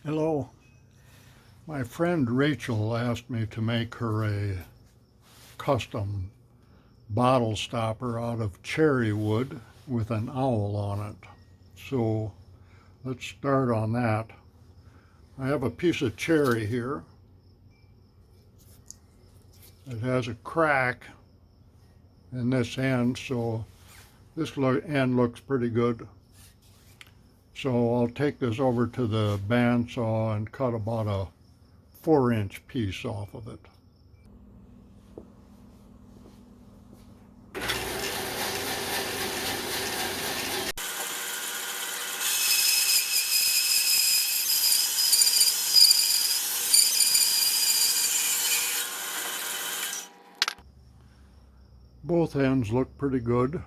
Hello. My friend Rachel asked me to make her a custom bottle stopper out of cherry wood with an owl on it. So let's start on that. I have a piece of cherry here. It has a crack in this end, so this end looks pretty good. So I'll take this over to the bandsaw and cut about a 4-inch piece off of it. Both ends look pretty good.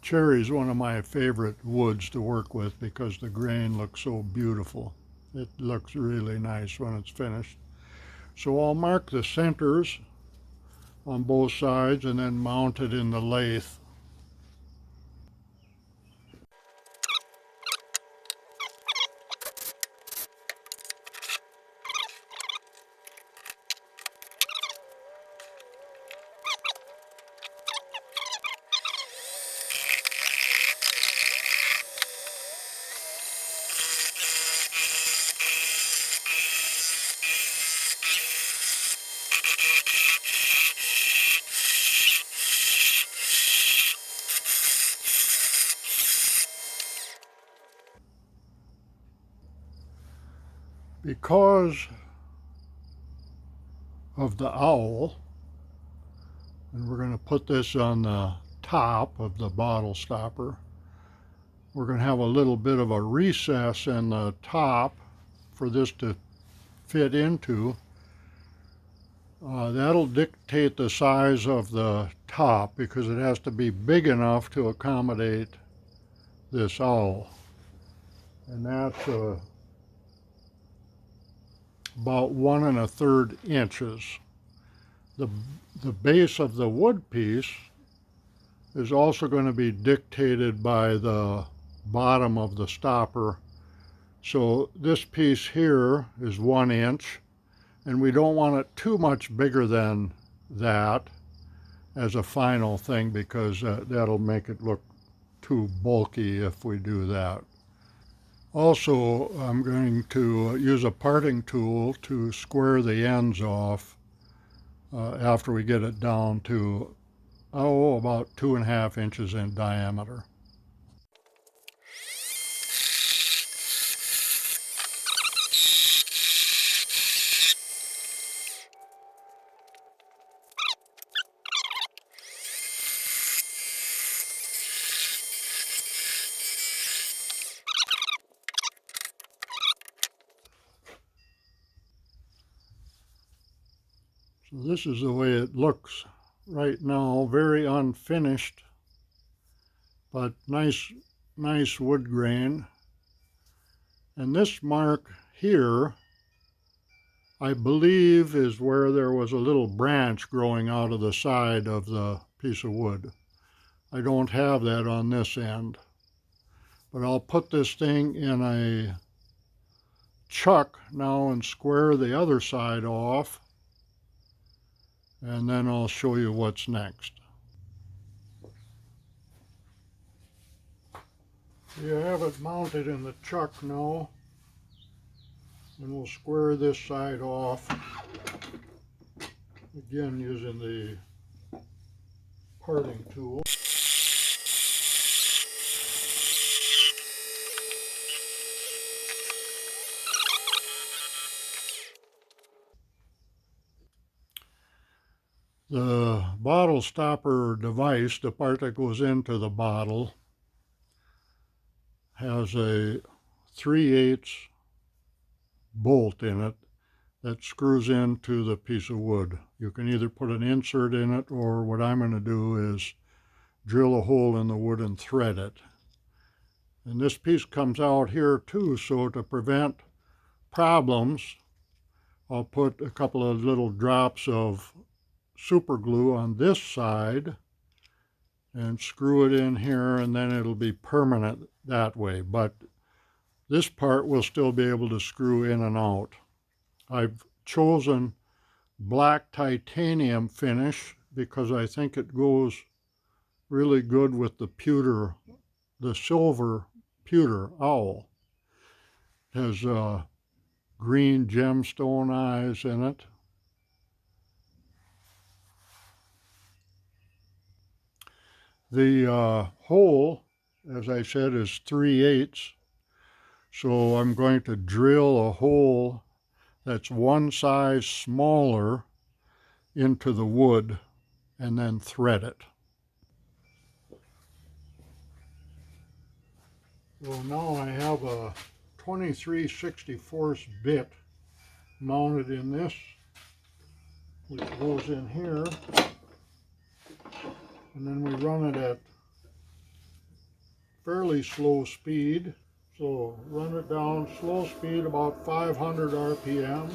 Cherry is one of my favorite woods to work with because the grain looks so beautiful. It looks really nice when it's finished. So I'll mark the centers on both sides and then mount it in the lathe. Because of the owl, and we're going to put this on the top of the bottle stopper, we're going to have a little bit of a recess in the top for this to fit into. That'll dictate the size of the top because it has to be big enough to accommodate this owl. And that's about 1 1/3 inches. The base of the wood piece is also going to be dictated by the bottom of the stopper. So this piece here is 1 inch, and we don't want it too much bigger than that as a final thing because that'll make it look too bulky if we do that. Also, I'm going to use a parting tool to square the ends off after we get it down to, about 2.5 inches in diameter. So this is the way it looks right now, very unfinished, but nice wood grain. And this mark here, I believe, is where there was a little branch growing out of the side of the piece of wood. I don't have that on this end, but I'll put this thing in a chuck now and square the other side off, and then I'll show you what's next. You have it mounted in the chuck now, and we'll square this side off, again using the parting tool. The bottle stopper device, the part that goes into the bottle, has a 3/8 bolt in it that screws into the piece of wood. You can either put an insert in it, or what I'm going to do is drill a hole in the wood and thread it. And this piece comes out here too, so to prevent problems, I'll put a couple of little drops of super glue on this side, and screw it in here, and then it'll be permanent that way. But this part will still be able to screw in and out. I've chosen black titanium finish because I think it goes really good with the silver pewter owl. It has green gemstone eyes in it. The hole, as I said, is 3/8. So I'm going to drill a hole that's one size smaller into the wood and then thread it. So now I have a 23/64 bit mounted in this, which goes in here, and then we run it at fairly slow speed. So run it down slow speed, about 500 RPM.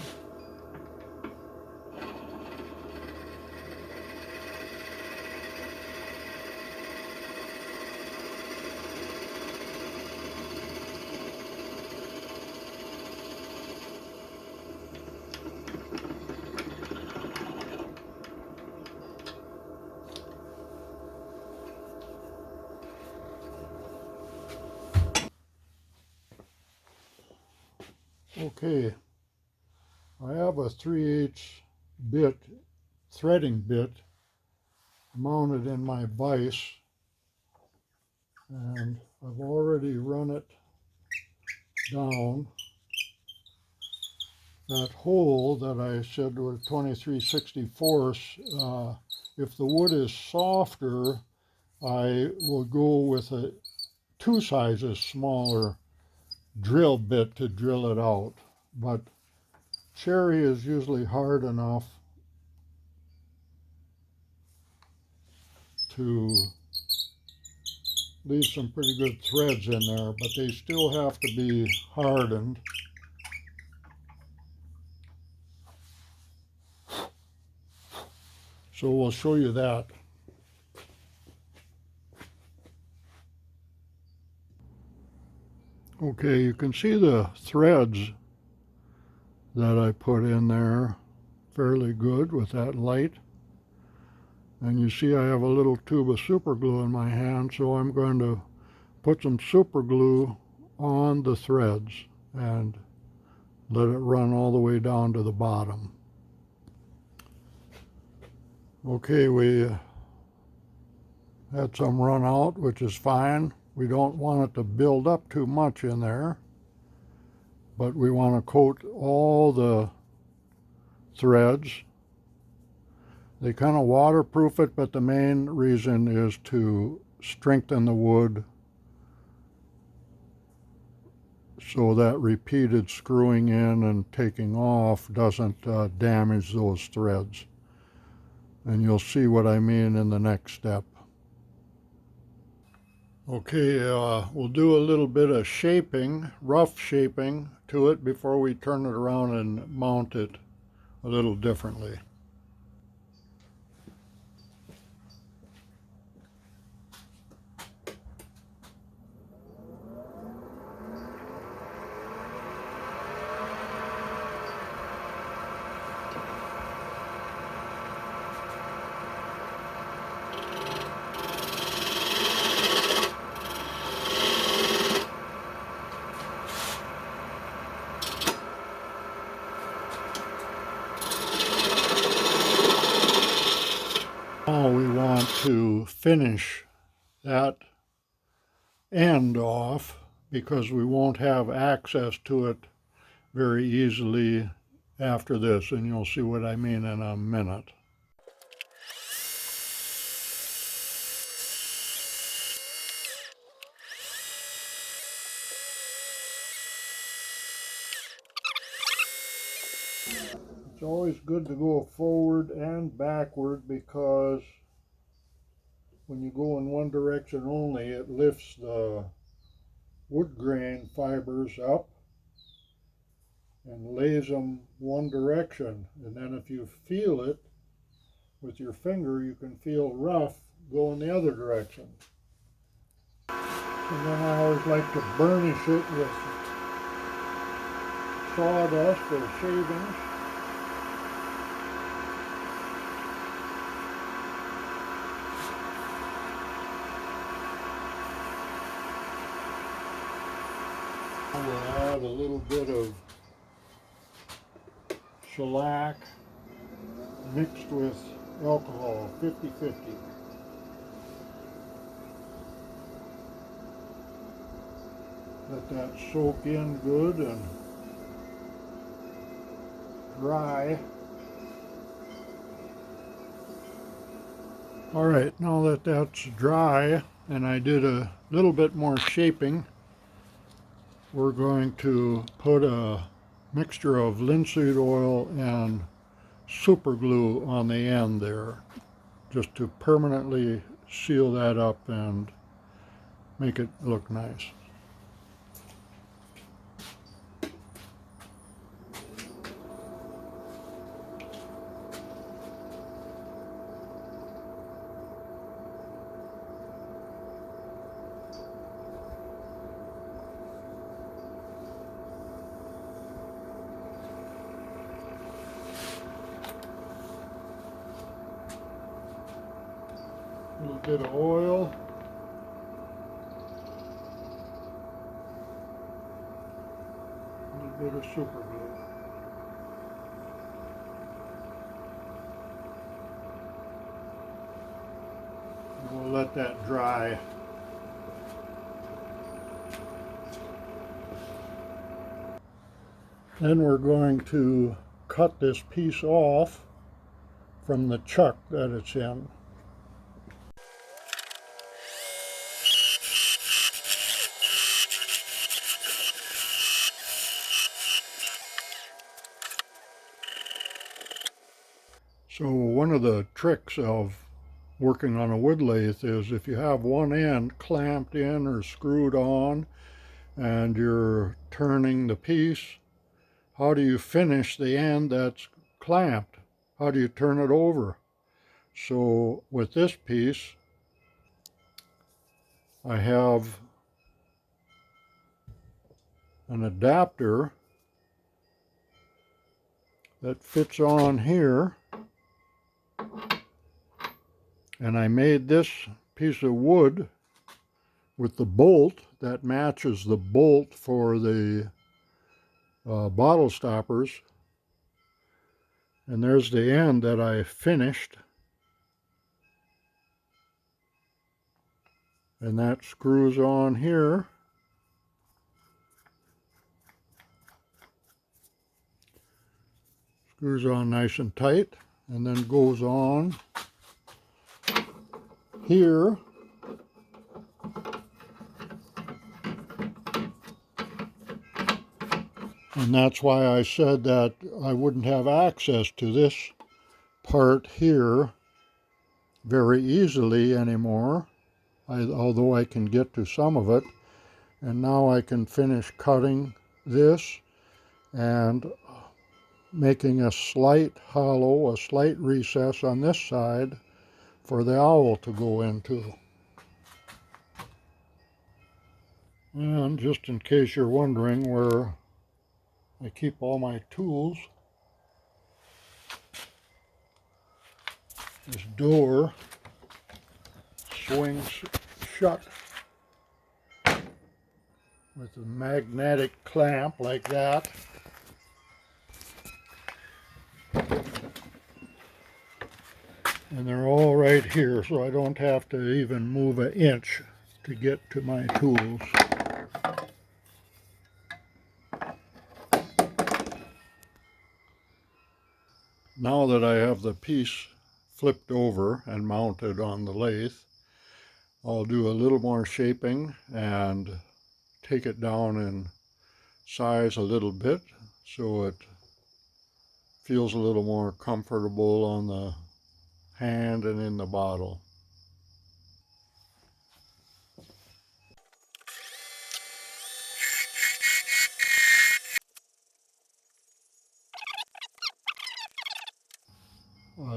Okay, I have a 3/8 bit threading bit mounted in my vise, and I've already run it down. That hole that I said was 23/64, if the wood is softer, I will go with a 2 sizes smaller drill bit to drill it out. But cherry is usually hard enough to leave some pretty good threads in there, but they still have to be hardened. So we'll show you that. Okay, you can see the threads that I put in there fairly good with that light. And you see I have a little tube of super glue in my hand, so I'm going to put some super glue on the threads and let it run all the way down to the bottom. Okay, we had some run out, which is fine. We don't want it to build up too much in there, but we want to coat all the threads. They kind of waterproof it, but the main reason is to strengthen the wood so that repeated screwing in and taking off doesn't damage those threads. And you'll see what I mean in the next step. Okay, we'll do a little bit of shaping, rough shaping to it before we turn it around and mount it a little differently. Now we want to finish that end off because we won't have access to it very easily after this, and you'll see what I mean in a minute. It's always good to go forward and backward because when you go in one direction only, it lifts the wood grain fibers up and lays them one direction. And then if you feel it with your finger, you can feel rough go in the other direction. And then I always like to burnish it with sawdust or shavings. We'll add a little bit of shellac mixed with alcohol, 50-50. Let that soak in good and dry. All right, now that that's dry and I did a little bit more shaping, we're going to put a mixture of linseed oil and super glue on the end there, just to permanently seal that up and make it look nice. A little bit of oil. A little bit of super glue. And we'll let that dry. Then we're going to cut this piece off from the chuck that it's in. So one of the tricks of working on a wood lathe is if you have one end clamped in or screwed on and you're turning the piece, how do you finish the end that's clamped? How do you turn it over? So with this piece, I have an adapter that fits on here, and I made this piece of wood with the bolt that matches the bolt for the bottle stoppers, and there's the end that I finished, and that screws on here. Screws on nice and tight, and then goes on here. And that's why I said that I wouldn't have access to this part here very easily anymore, although I can get to some of it. And now I can finish cutting this and making a slight hollow, a slight recess on this side for the owl to go into. And just in case you're wondering where I keep all my tools, this door swings shut with a magnetic clamp like that. And they're all right here, so I don't have to even move an inch to get to my tools. Now that I have the piece flipped over and mounted on the lathe, I'll do a little more shaping and take it down in size a little bit so it feels a little more comfortable on the hand and in the bottle.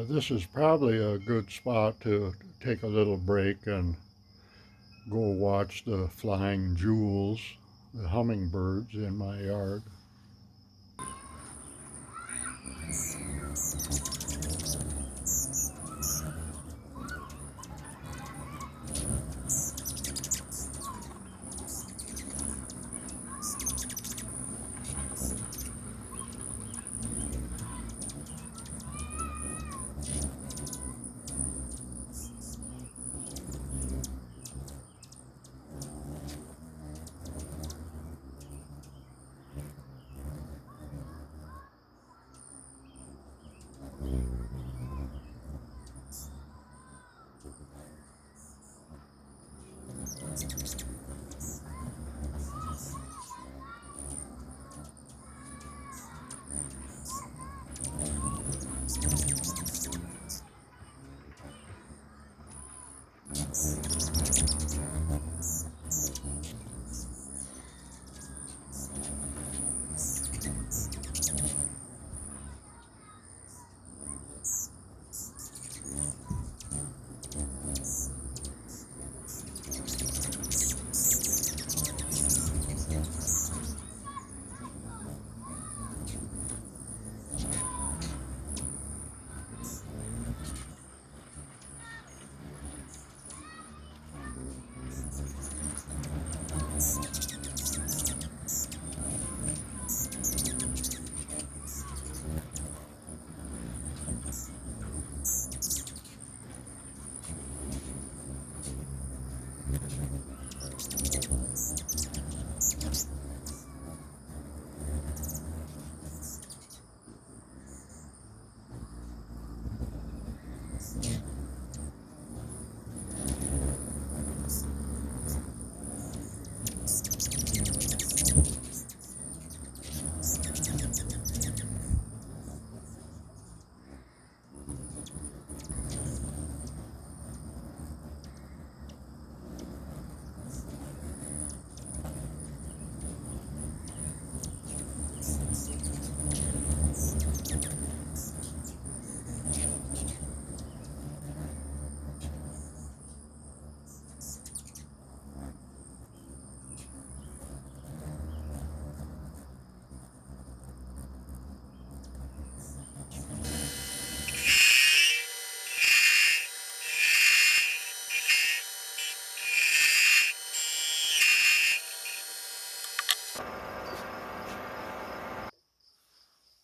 This is probably a good spot to take a little break and go watch the flying jewels, the hummingbirds in my yard.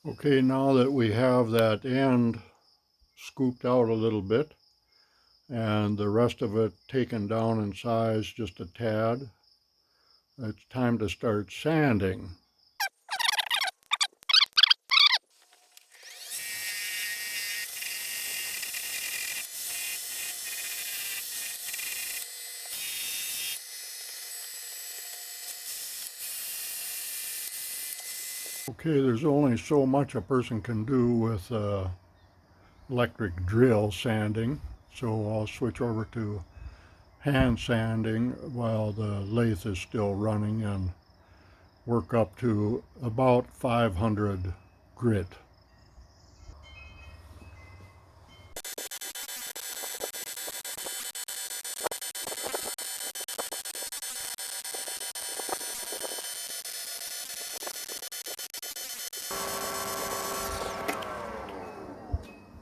Okay, now that we have that end scooped out a little bit and the rest of it taken down in size just a tad, it's time to start sanding. Okay, there's only so much a person can do with electric drill sanding, so I'll switch over to hand sanding while the lathe is still running and work up to about 500 grit.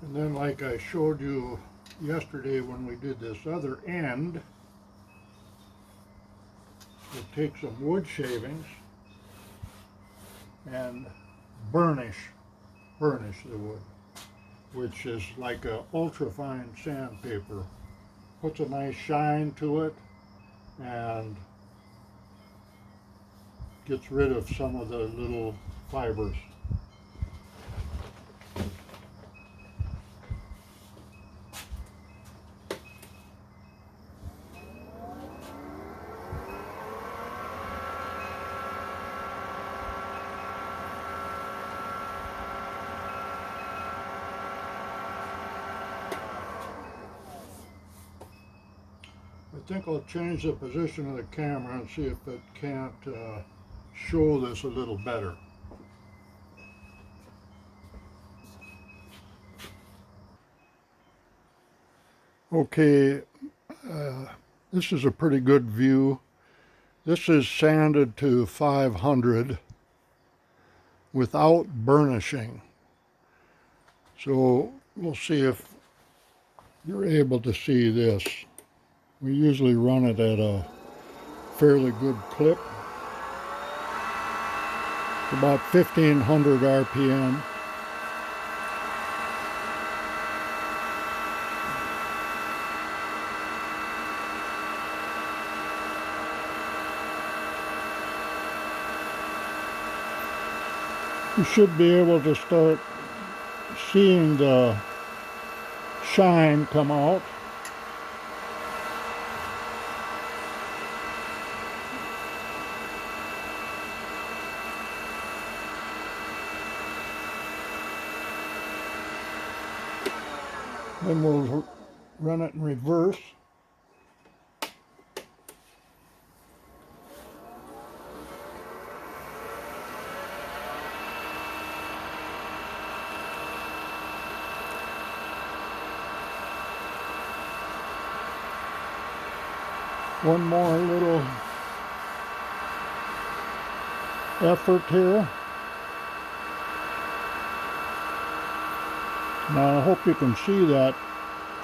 And then, like I showed you yesterday when we did this other end, we'll take some wood shavings and burnish the wood, which is like a ultra-fine sandpaper. Puts a nice shine to it and gets rid of some of the little fibers. I think I'll change the position of the camera and see if it can't show this a little better. Okay, this is a pretty good view. This is sanded to 500 without burnishing. So we'll see if you're able to see this. We usually run it at a fairly good clip, about 1500 RPM. You should be able to start seeing the shine come out. Then we'll run it in reverse. One more little effort here. Now I hope you can see that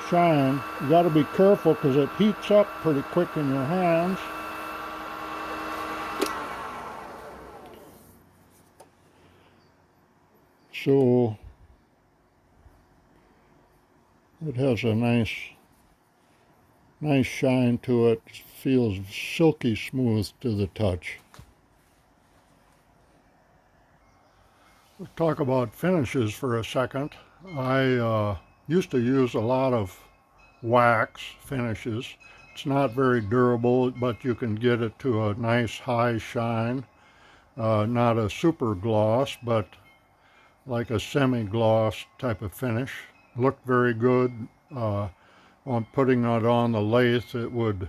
shine. You got to be careful because it heats up pretty quick in your hands. So it has a nice shine to it. Feels silky smooth to the touch. Let's talk about finishes for a second. I used to use a lot of wax finishes. It's not very durable, but you can get it to a nice high shine. Not a super gloss, but like a semi-gloss type of finish. Looked very good. On putting it on the lathe, it would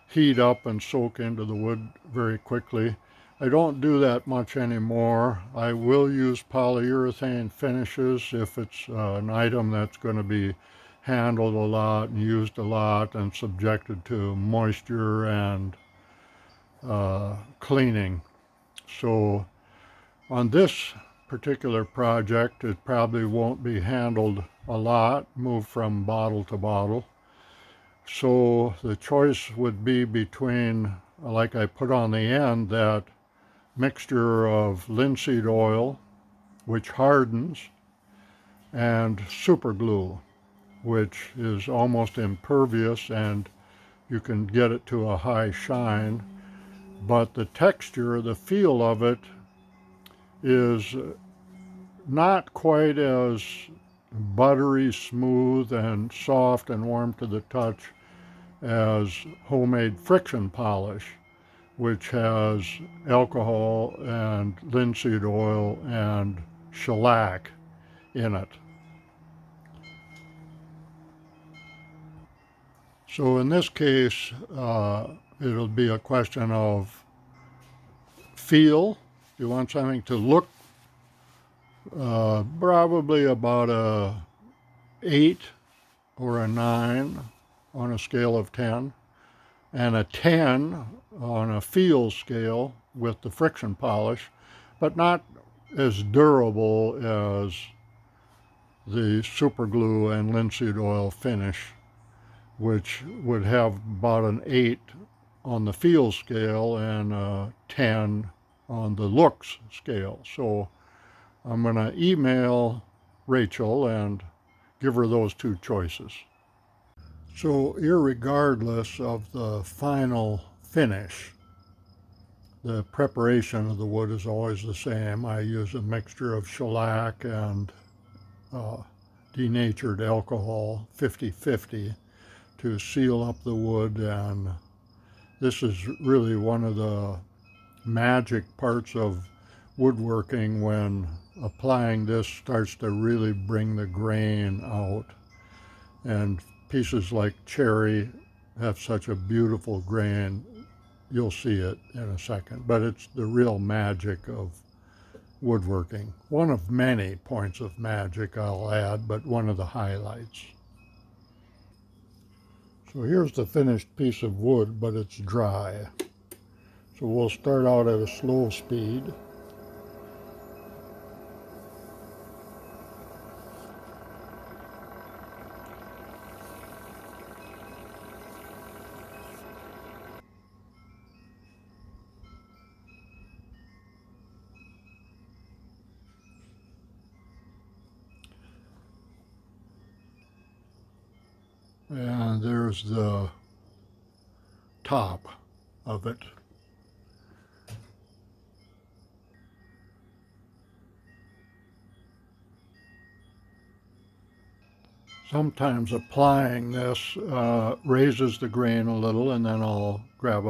heat up and soak into the wood very quickly. I don't do that much anymore. I will use polyurethane finishes if it's an item that's going to be handled a lot and used a lot and subjected to moisture and cleaning. So on this particular project, it probably won't be handled a lot, moved from bottle to bottle. So the choice would be between, like I put on the end, that mixture of linseed oil, which hardens, and super glue, which is almost impervious and you can get it to a high shine. But the texture, the feel of it is not quite as buttery smooth and soft and warm to the touch as homemade friction polish, which has alcohol and linseed oil and shellac in it. So in this case, it'll be a question of feel. You want something to look probably about a 8 or a 9 on a scale of 10, and a 10 on a feel scale with the friction polish, but not as durable as the super glue and linseed oil finish, which would have about an 8 on the feel scale and a 10 on the looks scale. So I'm going to email Rachel and give her those two choices. So irregardless of the final finish, the preparation of the wood is always the same. I use a mixture of shellac and denatured alcohol, 50-50, to seal up the wood. And this is really one of the magic parts of woodworking, when applying this starts to really bring the grain out. And pieces like cherry have such a beautiful grain. You'll see it in a second, but it's the real magic of woodworking. One of many points of magic, I'll add, but one of the highlights. So here's the finished piece of wood, but it's dry. So we'll start out at a slow speed. And there's the top of it. Sometimes applying this raises the grain a little, and then I'll grab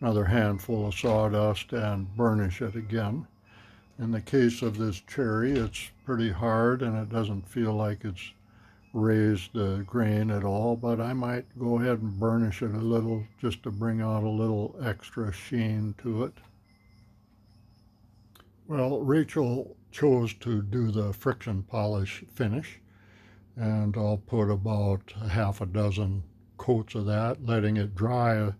another handful of sawdust and burnish it again. In the case of this cherry, it's pretty hard and it doesn't feel like it's raised the grain at all, but I might go ahead and burnish it a little just to bring out a little extra sheen to it. Well, Rachel chose to do the friction polish finish, and I'll put about half a dozen coats of that, letting it dry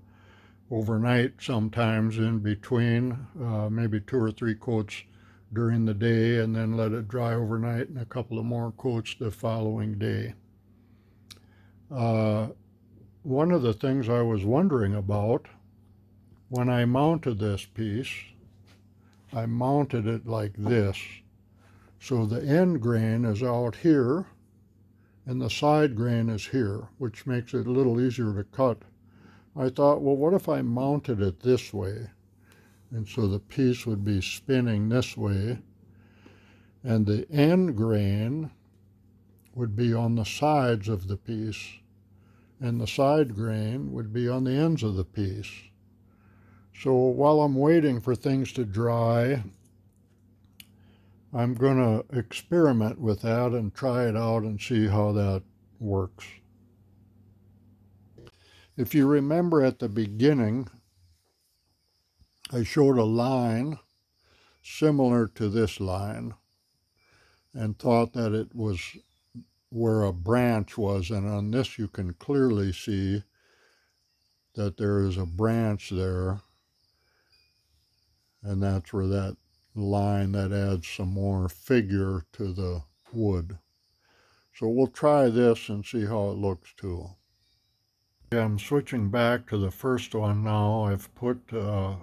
overnight sometimes in between, maybe 2 or 3 coats during the day, and then let it dry overnight and a couple of more coats the following day. One of the things I was wondering about, when I mounted this piece, I mounted it like this. So the end grain is out here and the side grain is here, which makes it a little easier to cut. I thought, well, what if I mounted it this way? And so the piece would be spinning this way, and the end grain would be on the sides of the piece, and the side grain would be on the ends of the piece. So while I'm waiting for things to dry, I'm going to experiment with that and try it out and see how that works. If you remember at the beginning, I showed a line similar to this line and thought that it was where a branch was, and on this you can clearly see that there is a branch there, and that's where that line that adds some more figure to the wood. So we'll try this and see how it looks too. I'm switching back to the first one now. I've put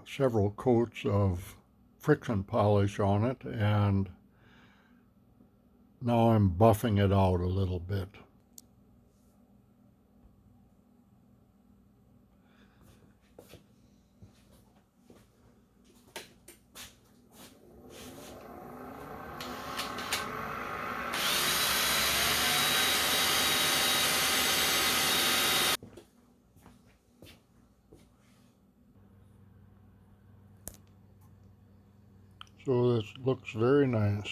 several coats of friction polish on it, and now I'm buffing it out a little bit. So this looks very nice.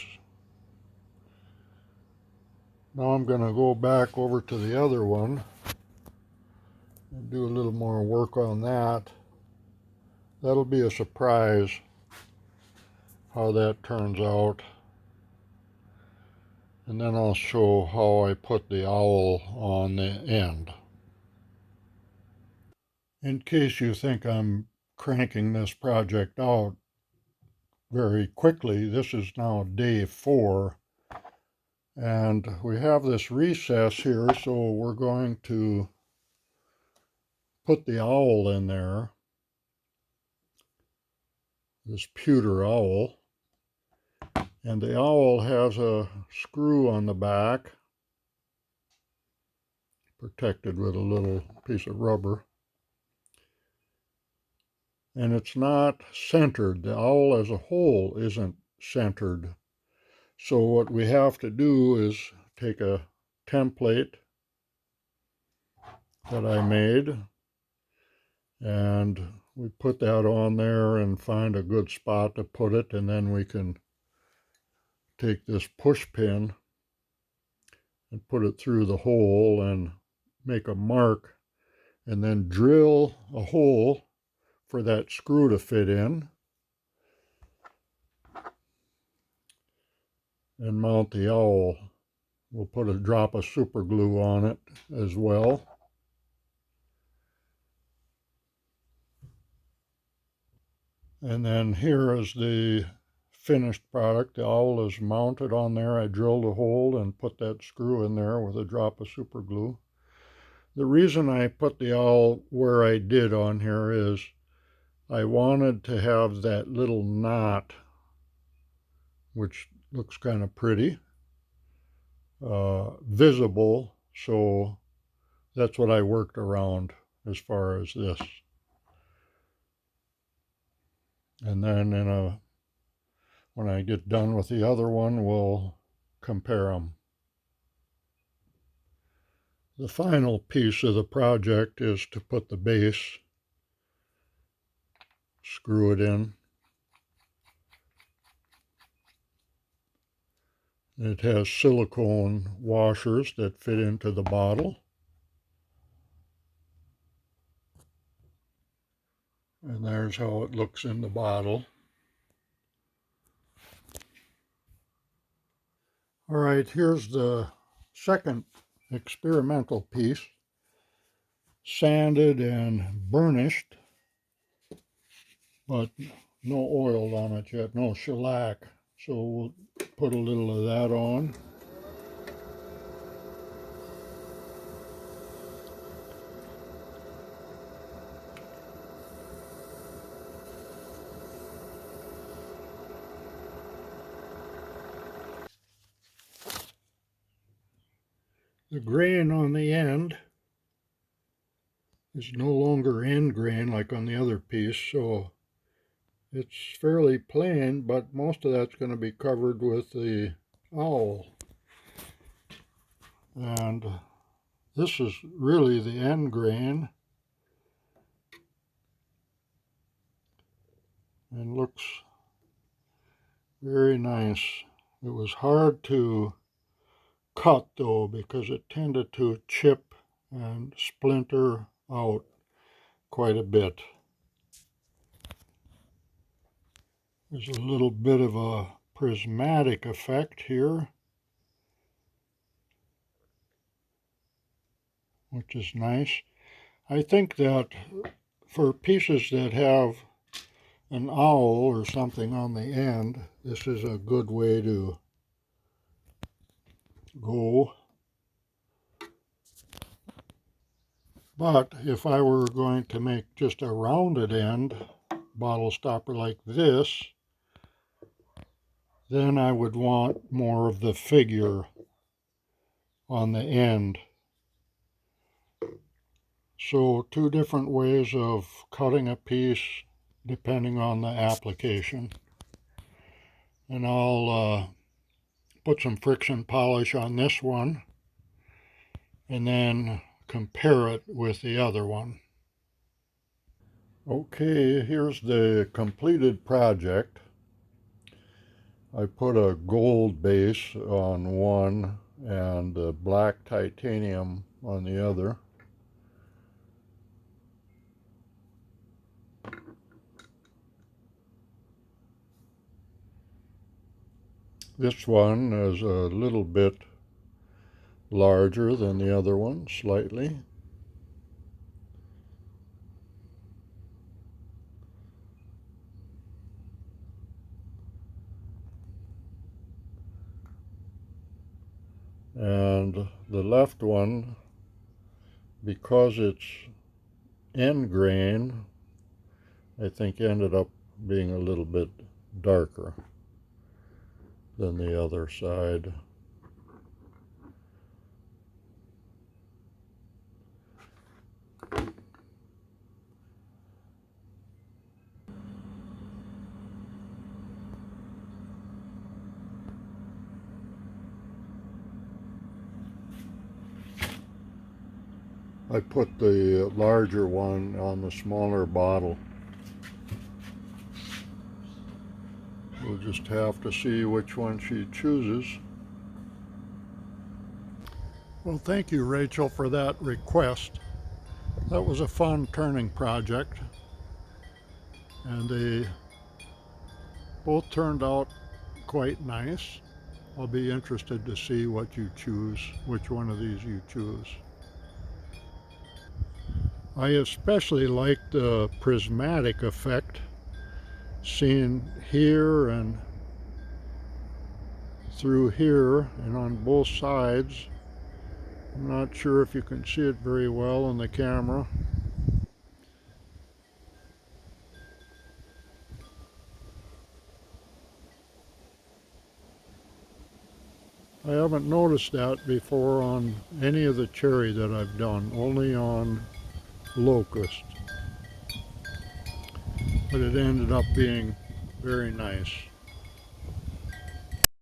Now I'm going to go back over to the other one and do a little more work on that. That'll be a surprise how that turns out. And then I'll show how I put the owl on the end. In case you think I'm cranking this project out very quickly, this is now day 4. And we have this recess here, so we're going to put the owl in there, this pewter owl. And the owl has a screw on the back, protected with a little piece of rubber. And it's not centered. The owl as a whole isn't centered. So what we have to do is take a template that I made, and we put that on there and find a good spot to put it, and then we can take this push pin and put it through the hole and make a mark, and then drill a hole for that screw to fit in, and mount the owl. We'll put a drop of super glue on it as well. And then here is the finished product. The owl is mounted on there. I drilled a hole and put that screw in there with a drop of super glue. The reason I put the owl where I did on here is I wanted to have that little knot, which looks kind of pretty, visible, so that's what I worked around as far as this. And then when I get done with the other one, we'll compare them. The final piece of the project is to put the base, screw it in. It has silicone washers that fit into the bottle. And there's how it looks in the bottle. All right, here's the second experimental piece, sanded and burnished, but no oil on it yet, no shellac. So we'll put a little of that on. The grain on the end is no longer end grain like on the other piece, so it's fairly plain, but most of that's going to be covered with the owl. And this is really the end grain, and looks very nice. It was hard to cut though, because it tended to chip and splinter out quite a bit. There's a little bit of a prismatic effect here, which is nice. I think that for pieces that have an owl or something on the end, this is a good way to go. But if I were going to make just a rounded end bottle stopper like this, then I would want more of the figure on the end. So two different ways of cutting a piece depending on the application. And I'll put some friction polish on this one and then compare it with the other one. Okay, here's the completed project. I put a gold base on one and a black titanium on the other. This one is a little bit larger than the other one, slightly. And the left one, because it's end grain, I think ended up being a little bit darker than the other side. I put the larger one on the smaller bottle. We'll just have to see which one she chooses. Well, thank you, Rachel, for that request. That was a fun turning project, and they both turned out quite nice. I'll be interested to see what you choose, which one of these you choose. I especially like the prismatic effect, seen here and through here and on both sides. I'm not sure if you can see it very well on the camera. I haven't noticed that before on any of the cherry that I've done, only on locust. But it ended up being very nice.